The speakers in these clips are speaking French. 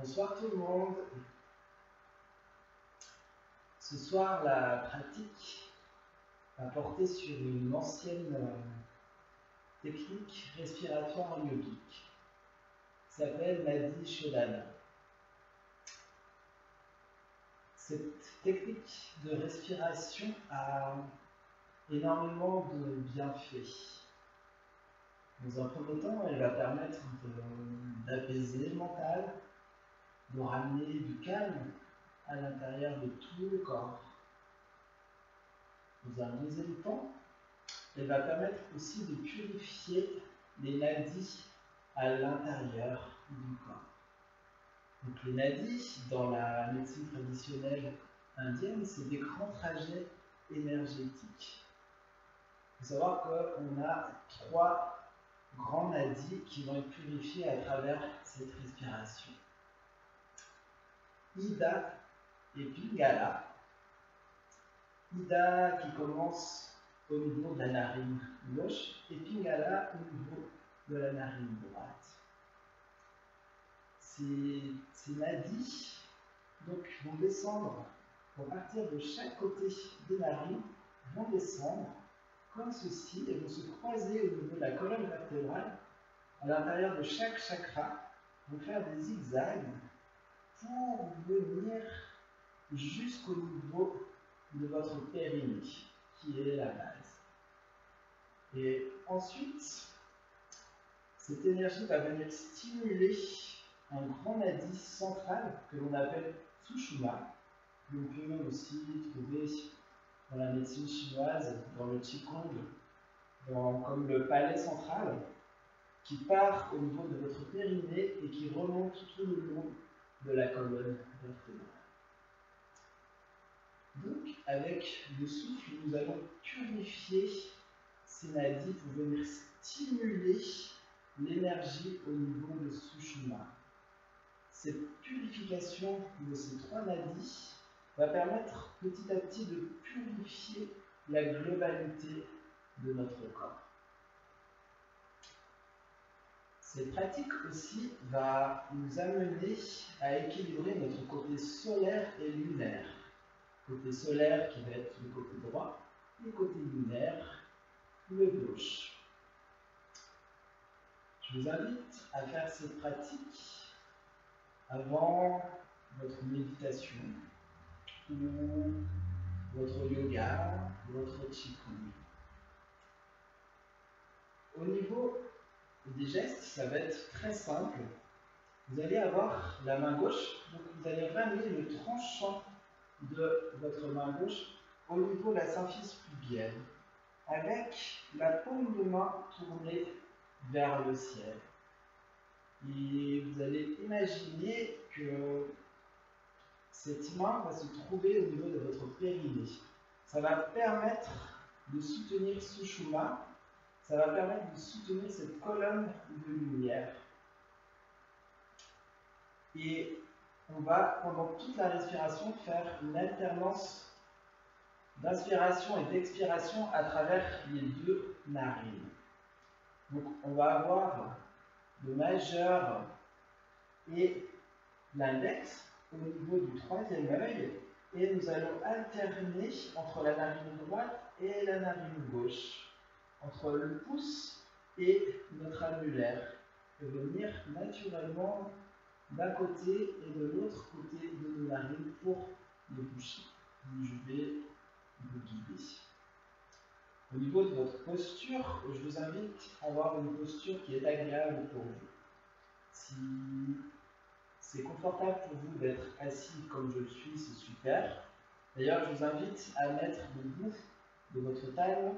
Bonsoir tout le monde. Ce soir, la pratique va porter sur une ancienne technique respiratoire yogique qui s'appelle Nadi Shodhana. Cette technique de respiration a énormément de bienfaits. Dans un premier temps, elle va permettre d'apaiser le mental, de ramener du calme à l'intérieur de tout le corps. Dans un deuxième temps, elle va permettre aussi de purifier les nadis à l'intérieur du corps. Donc les nadis, dans la médecine traditionnelle indienne, c'est des grands trajets énergétiques. Il faut savoir qu'on a 3 grands nadis qui vont être purifiés à travers cette respiration. Ida et Pingala. Ida qui commence au niveau de la narine gauche et Pingala au niveau de la narine droite. Ces nadis donc, vont descendre, vont partir de chaque côté des narines, vont descendre comme ceci et vont se croiser au niveau de la colonne vertébrale à l'intérieur de chaque chakra, vont faire des zigzags pour venir jusqu'au niveau de votre périnée, qui est la base. Et ensuite, cette énergie va venir stimuler un grand nadi central que l'on appelle Sushumna, que l'on peut aussi trouver dans la médecine chinoise, dans le Qigong, comme le palais central, qui part au niveau de votre périnée et qui remonte tout le long de la colonne vertébrale. Donc, avec le souffle, nous allons purifier ces nadis pour venir stimuler l'énergie au niveau de Sushumna. Cette purification de ces 3 nadis va permettre petit à petit de purifier la globalité de notre corps. Cette pratique aussi va nous amener à équilibrer notre côté solaire et lunaire. Côté solaire qui va être le côté droit, et côté lunaire, le gauche. Je vous invite à faire cette pratique avant votre méditation ou votre yoga, votre qigong. Au niveau des gestes, ça va être très simple. Vous allez avoir la main gauche, donc vous allez ramener le tranchant de votre main gauche au niveau de la symphyse pubienne, avec la paume de main tournée vers le ciel. Et vous allez imaginer que cette main va se trouver au niveau de votre périnée. Ça va permettre de soutenir Sushumna, ça va permettre de soutenir cette colonne de lumière. Et on va, pendant toute la respiration, faire une alternance d'inspiration et d'expiration à travers les 2 narines. Donc on va avoir le majeur et l'index au niveau du 3e œil et nous allons alterner entre la narine droite et la narine gauche, entre le pouce et notre annulaire, et venir naturellement d'un côté et de l'autre côté de nos narines pour les boucher. Je vais vous guider. Au niveau de votre posture, je vous invite à avoir une posture qui est agréable pour vous. Si c'est confortable pour vous d'être assis comme je le suis, c'est super. D'ailleurs, je vous invite à mettre le bout de votre talon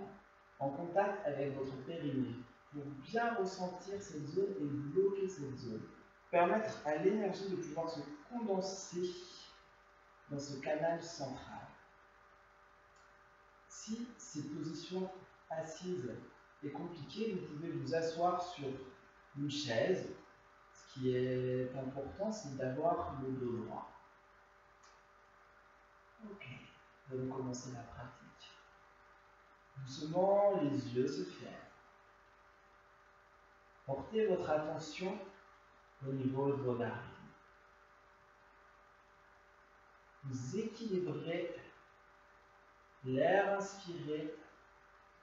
en contact avec votre périnée pour bien ressentir cette zone et bloquer cette zone. Permettre à l'énergie de pouvoir se condenser dans ce canal central. Si cette position assise est compliquée, vous pouvez vous asseoir sur une chaise. Ce qui est important, c'est d'avoir le dos droit. Ok, nous allons commencer la pratique. Doucement, les yeux se ferment. Portez votre attention au niveau de vos narines. vous équilibrez l'air inspiré,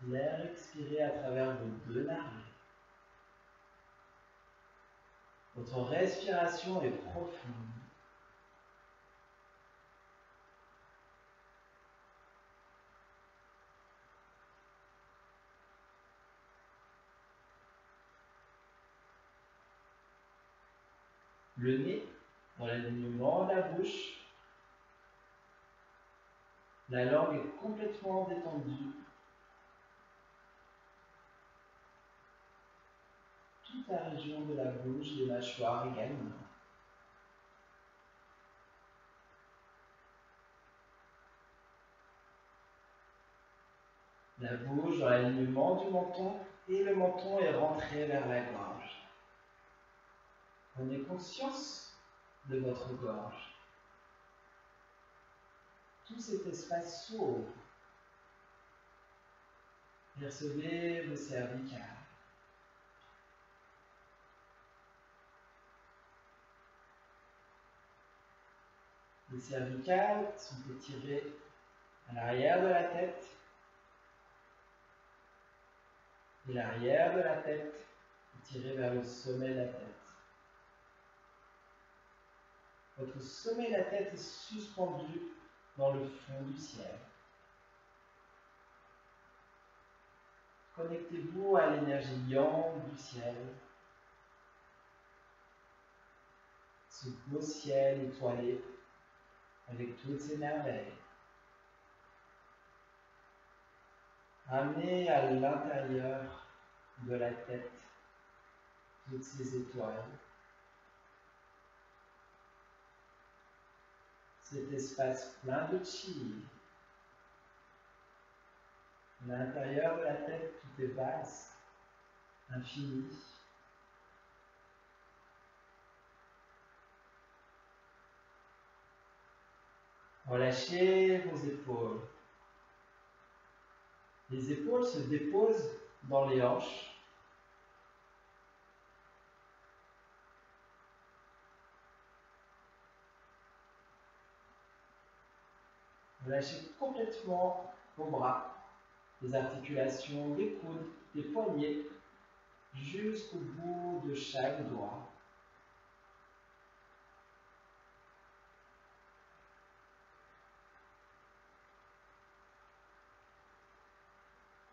l'air expiré à travers vos deux narines. Votre respiration est profonde. Le nez dans l'alignement de la bouche. La langue est complètement détendue. Toute la région de la bouche, des mâchoires également. La bouche dans l'alignement du menton et le menton est rentré vers la gorge. Prenez conscience de votre gorge. Tout cet espace s'ouvre. Percevez vos cervicales. Les cervicales sont étirées à l'arrière de la tête et l'arrière de la tête est tiré vers le sommet de la tête. Votre sommet de la tête est suspendu dans le fond du ciel. Connectez-vous à l'énergie yang du ciel. Ce beau ciel étoilé avec toutes ses merveilles. Ramenez à l'intérieur de la tête toutes ces étoiles. Cet espace plein de chi. À l'intérieur de la tête, tout est vaste, infini. Relâchez vos épaules. Les épaules se déposent dans les hanches. Relâchez complètement vos bras, les articulations des coudes, des poignets, jusqu'au bout de chaque doigt.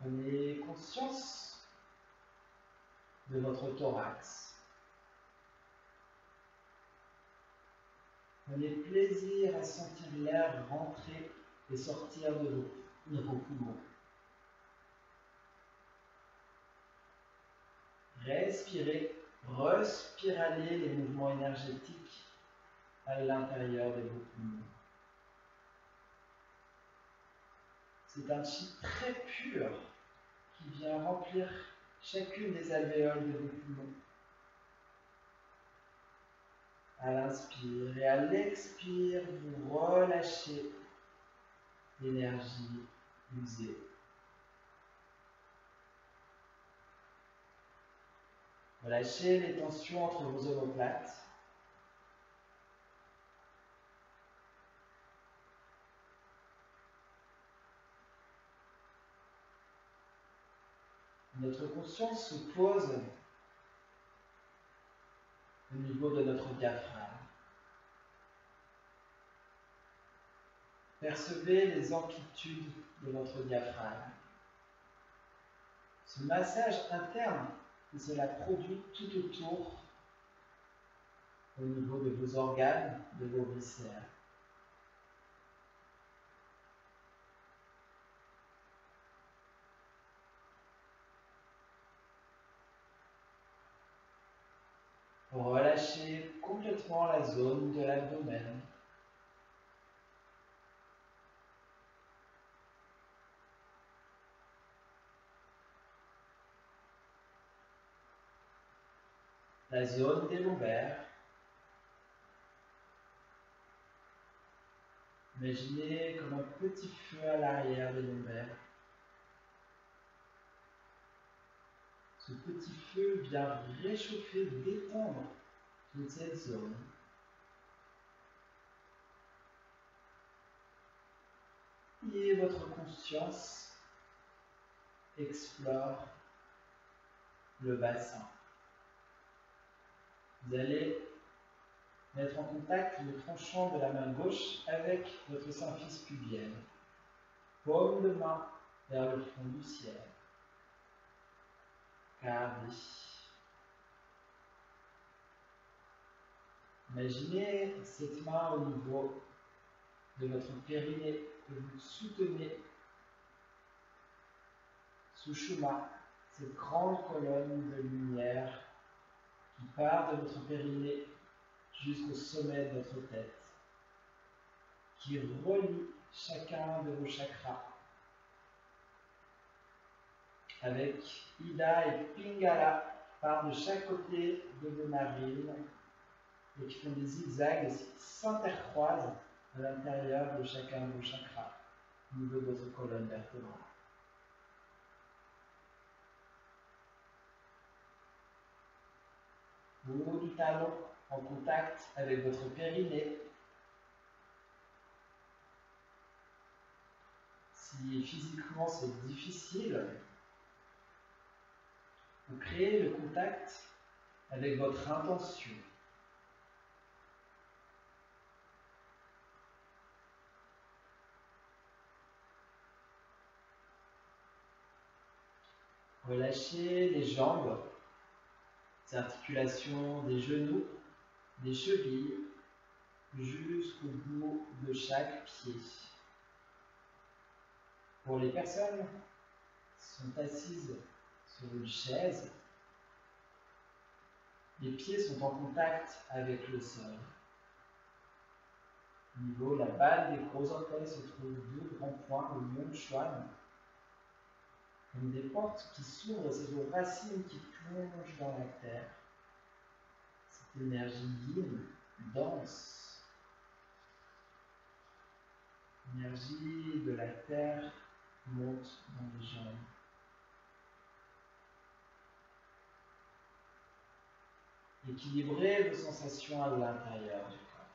Prenez conscience de votre thorax. Prenez plaisir à sentir l'air rentrer et sortir de vos poumons. Respirez, respirez les mouvements énergétiques à l'intérieur de vos poumons. C'est un chi très pur qui vient remplir chacune des alvéoles de vos poumons. À l'inspire et à l'expire, vous relâchez l'énergie usée. Relâchez les tensions entre vos omoplates. Notre conscience se pose au niveau de notre diaphragme. Percevez les amplitudes de votre diaphragme. Ce massage interne que cela produit tout autour, au niveau de vos organes, de vos viscères. Relâchez complètement la zone de l'abdomen. La zone des lombaires. Imaginez comme un petit feu à l'arrière des lombaires. Ce petit feu vient réchauffer, détendre toute cette zone. et votre conscience explore le bassin. Vous allez mettre en contact le tranchant de la main gauche avec votre symphyse pubienne. Paume de main vers le fond du ciel. Gardez. Imaginez cette main au niveau de votre périnée que vous soutenez Sushumna, cette grande colonne de lumière qui part de votre périnée jusqu'au sommet de votre tête, qui relie chacun de vos chakras avec Ida et Pingala qui partent de chaque côté de vos narines et qui font des zigzags et qui s'intercroisent à l'intérieur de chacun de vos chakras au niveau de votre colonne vertébrale. Le haut du talon en contact avec votre périnée. Si physiquement c'est difficile, vous créez le contact avec votre intention. Relâchez les jambes, les articulations des genoux, des chevilles, jusqu'au bout de chaque pied. Pour les personnes qui sont assises sur une chaise, les pieds sont en contact avec le sol. Au niveau, la balle des gros orteils se trouve deux grands points au Yonchuan, comme des portes qui s'ouvrent et c'est vos racines qui plongent dans la terre. Cette énergie yin, dense, l'énergie de la terre monte dans les jambes. Équilibrez vos sensations à l'intérieur du corps.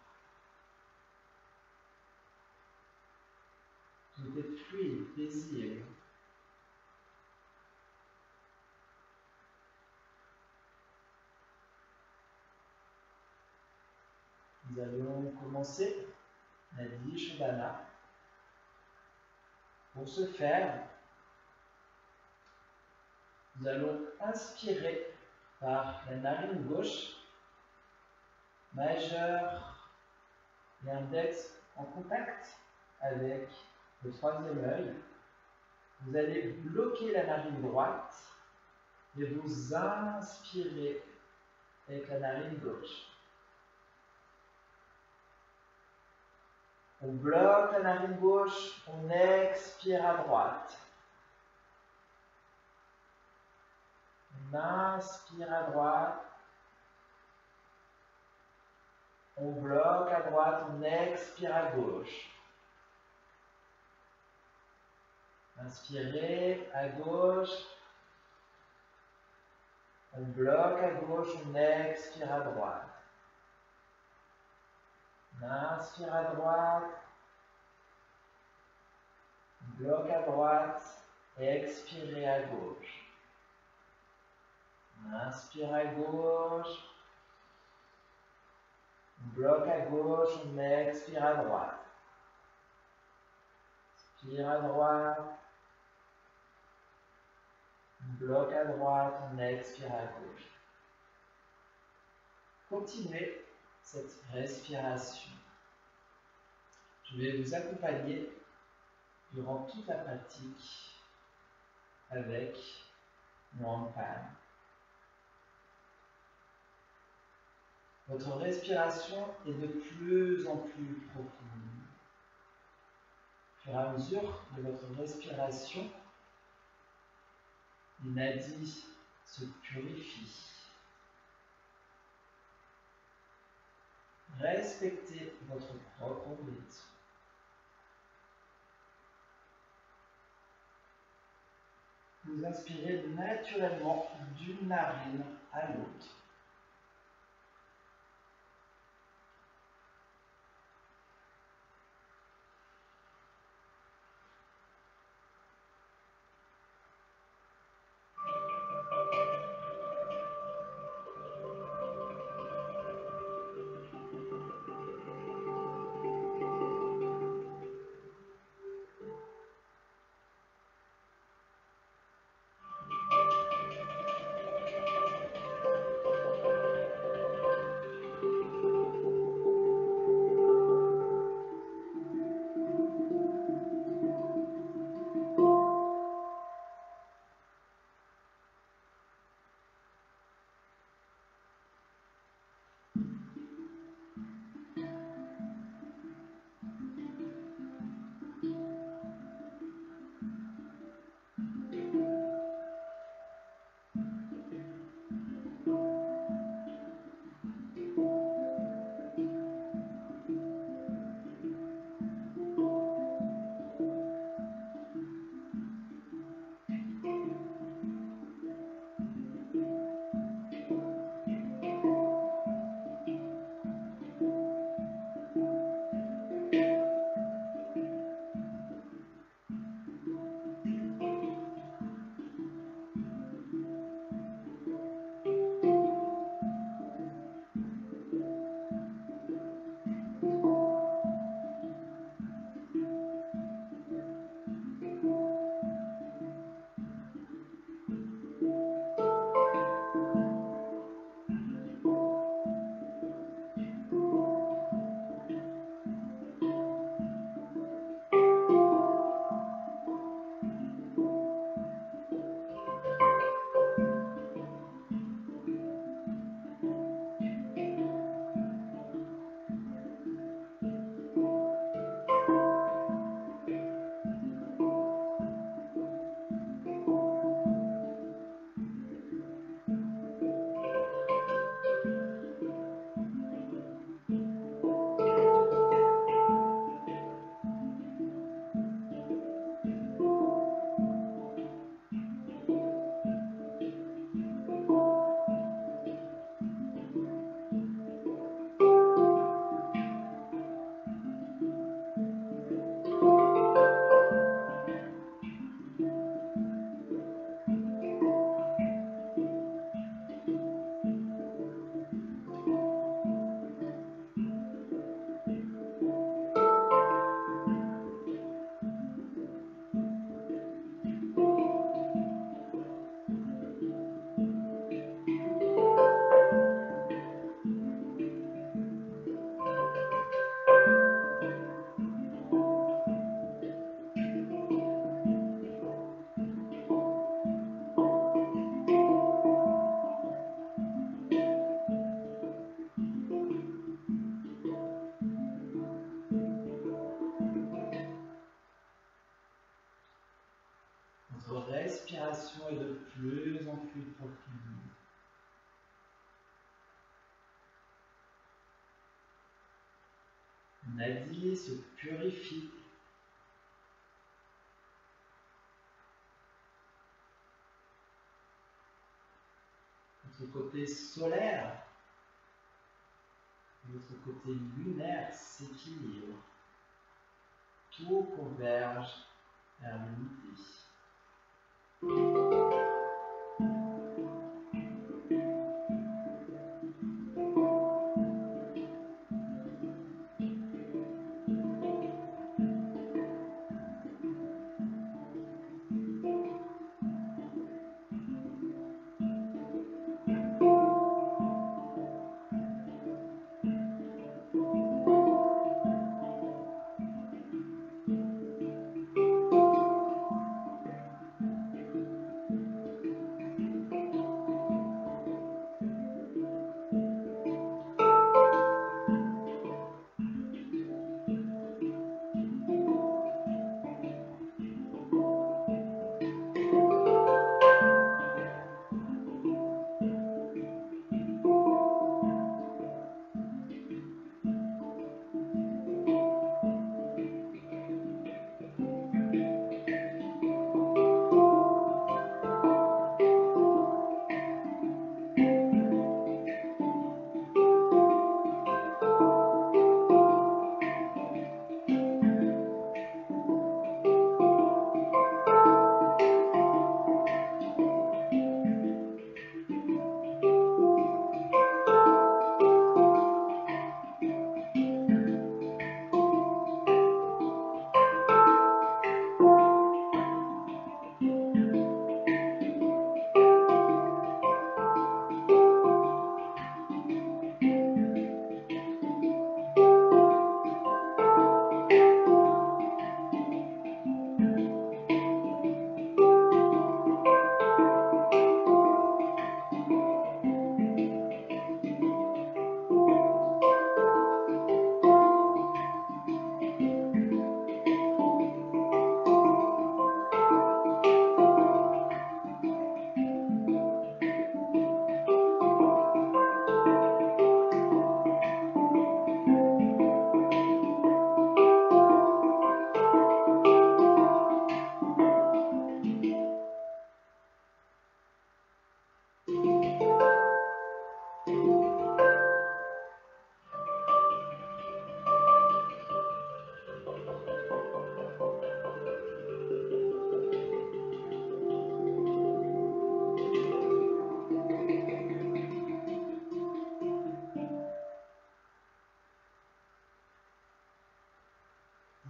Tout est fluide, paisible. Nous allons commencer Nadi Shodhana. Pour ce faire, nous allons inspirer par la narine gauche, majeur et index en contact avec le troisième œil. Vous allez bloquer la narine droite et vous inspirez avec la narine gauche. On bloque la narine gauche, on expire à droite. On inspire à droite. On bloque à droite, on expire à gauche. Inspirez à gauche. On bloque à gauche, on expire à droite. On inspire à droite. On bloque à droite. Expirez à gauche. On inspire à gauche. On bloque à gauche, on expire à droite. Inspire à droite. On bloque à droite, on expire à gauche. Continuez cette respiration. Je vais vous accompagner durant toute la pratique avec mon handpan. Votre respiration est de plus en plus profonde. Au fur et à mesure de votre respiration, les nadis se purifient. Respectez votre propre rythme. Vous inspirez naturellement d'une narine à l'autre. Nadie se purifie. Votre côté solaire, votre côté lunaire s'équilibre. Tout converge vers l'unité.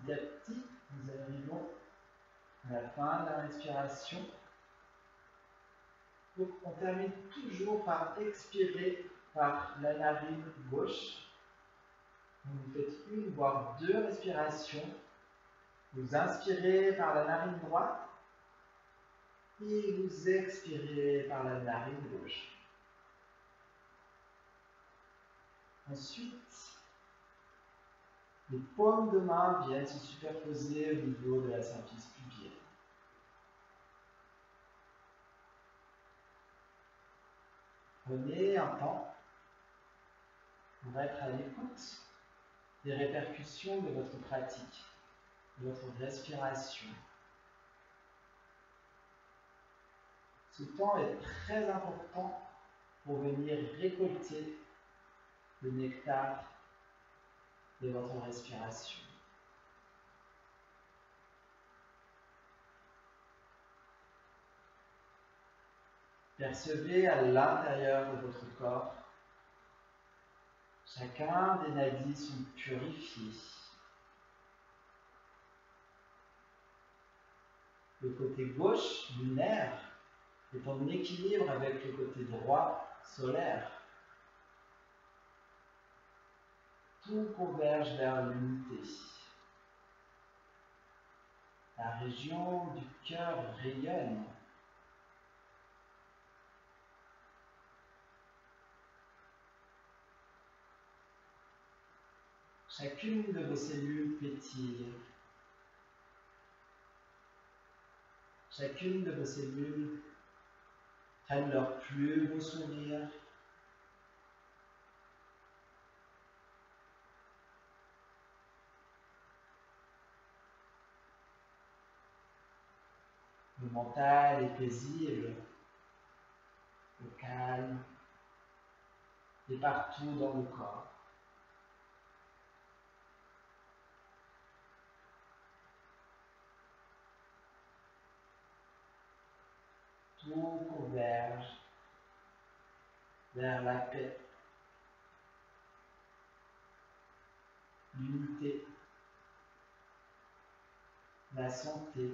Petit à petit, nous arrivons à la fin de la respiration. Donc, on termine toujours par expirer par la narine gauche. Vous faites une voire deux respirations. Vous inspirez par la narine droite et vous expirez par la narine gauche. Ensuite, les paumes de main viennent se superposer au niveau de la symphyse pubienne. Prenez un temps pour être à l'écoute des répercussions de votre pratique, de votre respiration. Ce temps est très important pour venir récolter le nectar de votre respiration. Percevez à l'intérieur de votre corps, chacun des nadis sont purifiés. Le côté gauche, lunaire, est en équilibre avec le côté droit, solaire. Tout converge vers l'unité. La région du cœur rayonne. Chacune de vos cellules pétille. Chacune de vos cellules prennent leur plus beau sourire. Le mental est paisible, le calme est partout dans le corps. Tout converge vers la paix, l'unité, la santé,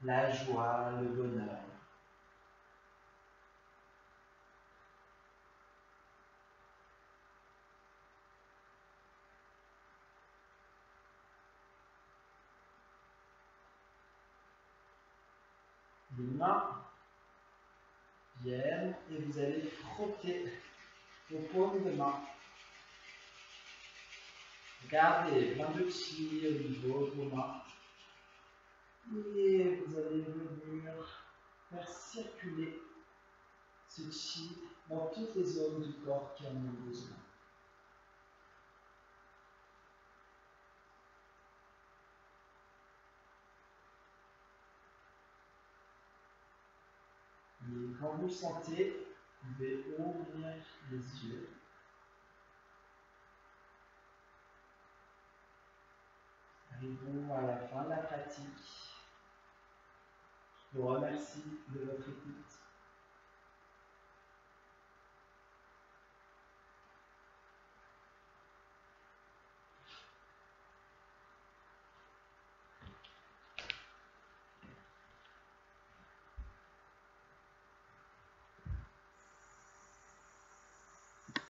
la joie, le bonheur. Les mains viennent et vous allez frotter vos paumes de main. Gardez plein de chi au niveau de vos mains. Et vous allez venir faire circuler ce chi dans toutes les zones du corps qui en ont besoin. Et quand vous le sentez, vous pouvez ouvrir les yeux. Arrivons à la fin de la pratique. Je vous remercie de votre écoute.